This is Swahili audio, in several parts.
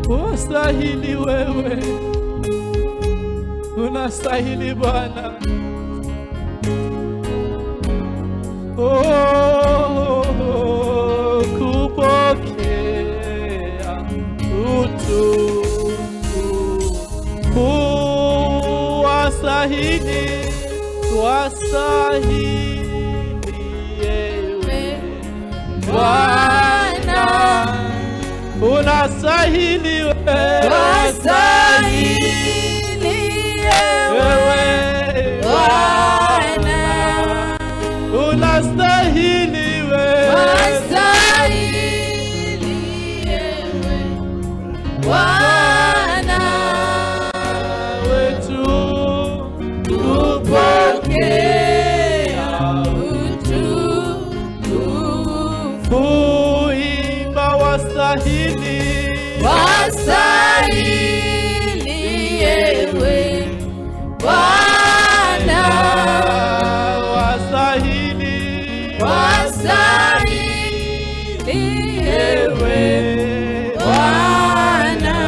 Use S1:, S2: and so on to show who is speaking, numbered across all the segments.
S1: Unastahili wewe, unastahili Bwana. Kupokea utukufu, wastahili, wastahili wewe Bwana, unastahili wewe, wastahili wewe Bwana, unastahili wewe, wastahili wewe Bwana wetu, kupokea utukufu, imba wastahili, wastahili wewe Bwana, wastahili, wastahili wewe Bwana,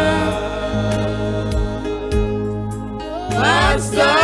S1: wastahili